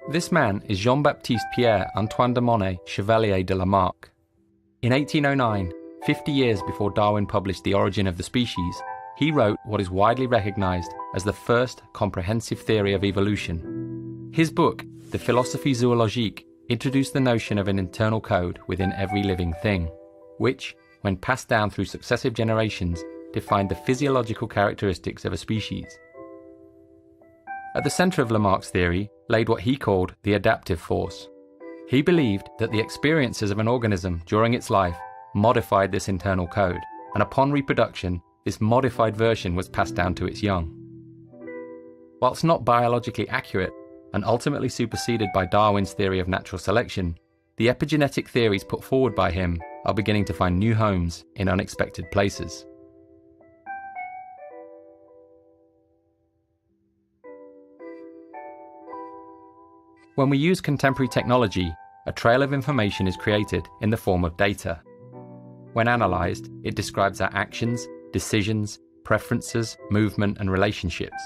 This man is Jean-Baptiste Pierre Antoine de Monnet Chevalier de Lamarck. In 1809, 50 years before Darwin published The Origin of the Species, he wrote what is widely recognized as the first comprehensive theory of evolution. His book, The Philosophie Zoologique, introduced the notion of an internal code within every living thing, which, when passed down through successive generations, defined the physiological characteristics of a species. At the centre of Lamarck's theory laid what he called the adaptive force. He believed that the experiences of an organism during its life modified this internal code, and upon reproduction, this modified version was passed down to its young. Whilst not biologically accurate, and ultimately superseded by Darwin's theory of natural selection, the epigenetic theories put forward by him are beginning to find new homes in unexpected places. When we use contemporary technology, a trail of information is created in the form of data. When analysed, it describes our actions, decisions, preferences, movement, and relationships.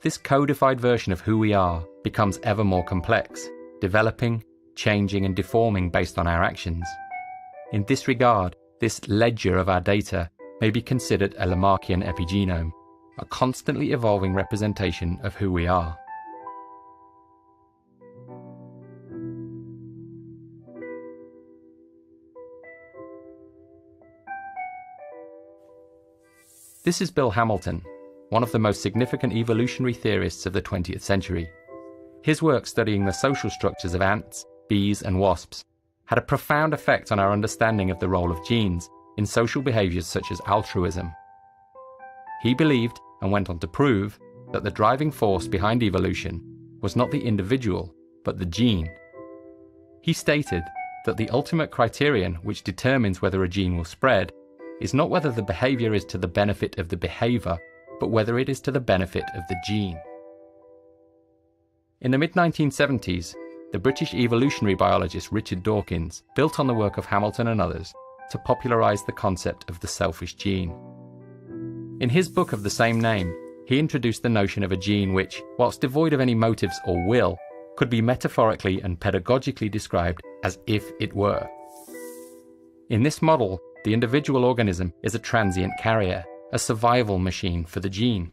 This codified version of who we are becomes ever more complex, developing, changing, and deforming based on our actions. In this regard, this ledger of our data may be considered a Lamarckian epigenome, a constantly evolving representation of who we are. This is Bill Hamilton, one of the most significant evolutionary theorists of the 20th century. His work studying the social structures of ants, bees, and wasps had a profound effect on our understanding of the role of genes in social behaviours such as altruism. He believed, and went on to prove, that the driving force behind evolution was not the individual, but the gene. He stated that the ultimate criterion which determines whether a gene will spread is not whether the behaviour is to the benefit of the behaviour, but whether it is to the benefit of the gene. In the mid-1970s, the British evolutionary biologist Richard Dawkins built on the work of Hamilton and others to popularise the concept of the selfish gene. In his book of the same name, he introduced the notion of a gene which, whilst devoid of any motives or will, could be metaphorically and pedagogically described as if it were. In this model, the individual organism is a transient carrier, a survival machine for the gene.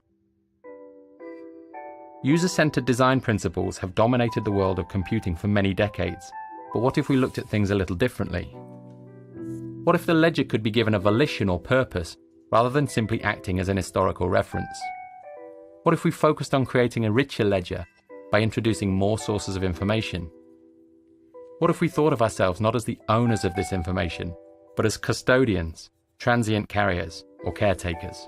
User-centered design principles have dominated the world of computing for many decades, but what if we looked at things a little differently? What if the ledger could be given a volition or purpose, rather than simply acting as an historical reference? What if we focused on creating a richer ledger by introducing more sources of information? What if we thought of ourselves not as the owners of this information, but as custodians, transient carriers, or caretakers?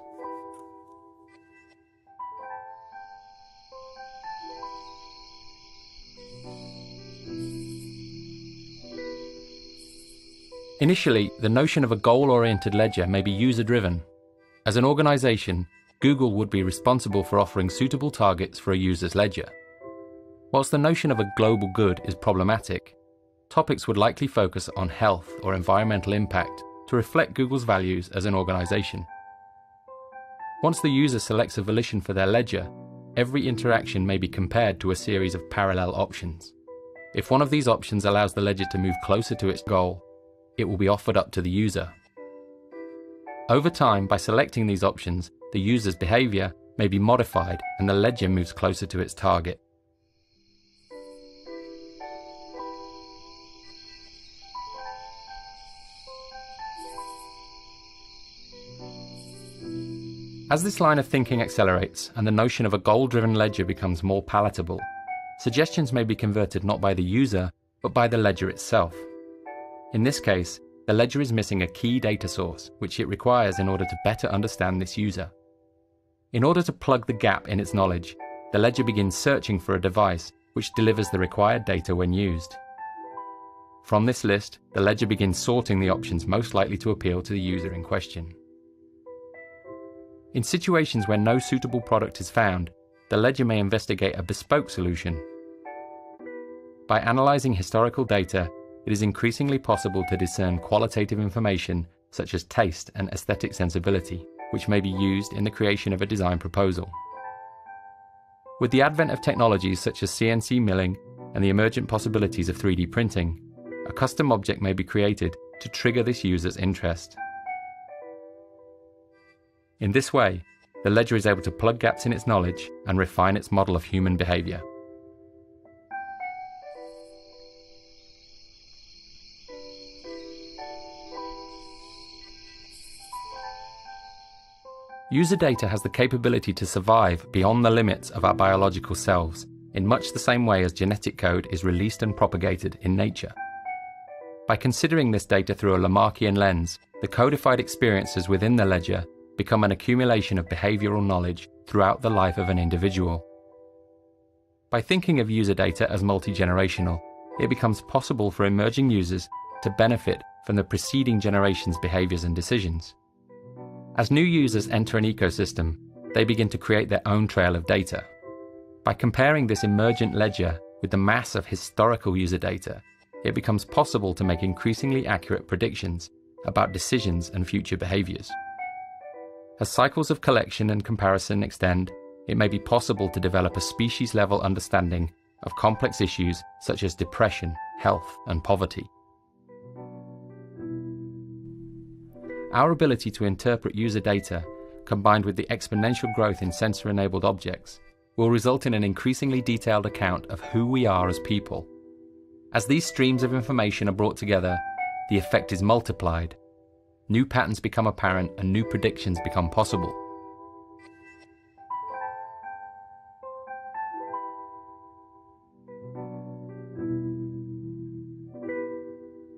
Initially, the notion of a goal-oriented ledger may be user-driven. As an organisation, Google would be responsible for offering suitable targets for a user's ledger. Whilst the notion of a global good is problematic, topics would likely focus on health or environmental impact to reflect Google's values as an organisation. Once the user selects a volition for their ledger, every interaction may be compared to a series of parallel options. If one of these options allows the ledger to move closer to its goal, it will be offered up to the user. Over time, by selecting these options, the user's behaviour may be modified and the ledger moves closer to its target. As this line of thinking accelerates and the notion of a goal-driven ledger becomes more palatable, suggestions may be converted not by the user, but by the ledger itself. In this case, the ledger is missing a key data source, which it requires in order to better understand this user. In order to plug the gap in its knowledge, the ledger begins searching for a device which delivers the required data when used. From this list, the ledger begins sorting the options most likely to appeal to the user in question. In situations where no suitable product is found, the ledger may investigate a bespoke solution. By analysing historical data, it is increasingly possible to discern qualitative information such as taste and aesthetic sensibility, which may be used in the creation of a design proposal. With the advent of technologies such as CNC milling and the emergent possibilities of 3D printing, a custom object may be created to trigger this user's interest. In this way, the ledger is able to plug gaps in its knowledge and refine its model of human behavior. User data has the capability to survive beyond the limits of our biological selves, in much the same way as genetic code is released and propagated in nature. By considering this data through a Lamarckian lens, the codified experiences within the ledger become an accumulation of behavioral knowledge throughout the life of an individual. By thinking of user data as multi-generational, it becomes possible for emerging users to benefit from the preceding generation's behaviors and decisions. As new users enter an ecosystem, they begin to create their own trail of data. By comparing this emergent ledger with the mass of historical user data, it becomes possible to make increasingly accurate predictions about decisions and future behaviors. As cycles of collection and comparison extend, it may be possible to develop a species-level understanding of complex issues such as depression, health, and poverty. Our ability to interpret user data, combined with the exponential growth in sensor-enabled objects, will result in an increasingly detailed account of who we are as people. As these streams of information are brought together, the effect is multiplied. New patterns become apparent and new predictions become possible.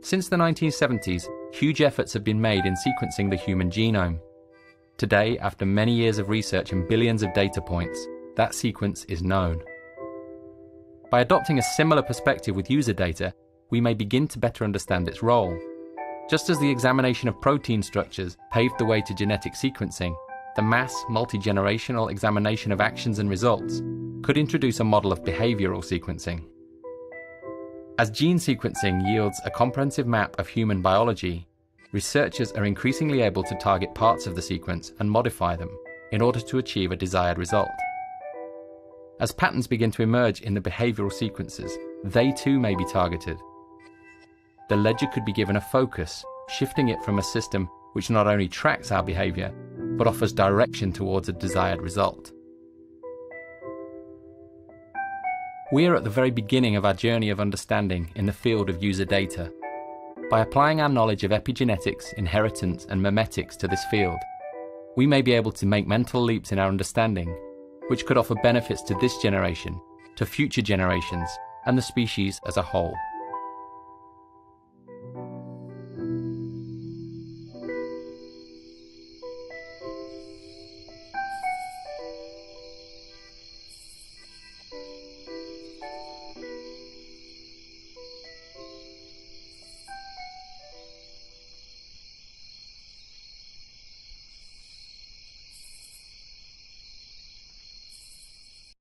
Since the 1970s, huge efforts have been made in sequencing the human genome. Today, after many years of research and billions of data points, that sequence is known. By adopting a similar perspective with user data, we may begin to better understand its role. Just as the examination of protein structures paved the way to genetic sequencing, the mass, multi-generational examination of actions and results could introduce a model of behavioral sequencing. As gene sequencing yields a comprehensive map of human biology, researchers are increasingly able to target parts of the sequence and modify them in order to achieve a desired result. As patterns begin to emerge in the behavioral sequences, they too may be targeted. The ledger could be given a focus, shifting it from a system which not only tracks our behavior, but offers direction towards a desired result. We are at the very beginning of our journey of understanding in the field of user data. By applying our knowledge of epigenetics, inheritance, and memetics to this field, we may be able to make mental leaps in our understanding, which could offer benefits to this generation, to future generations, and the species as a whole.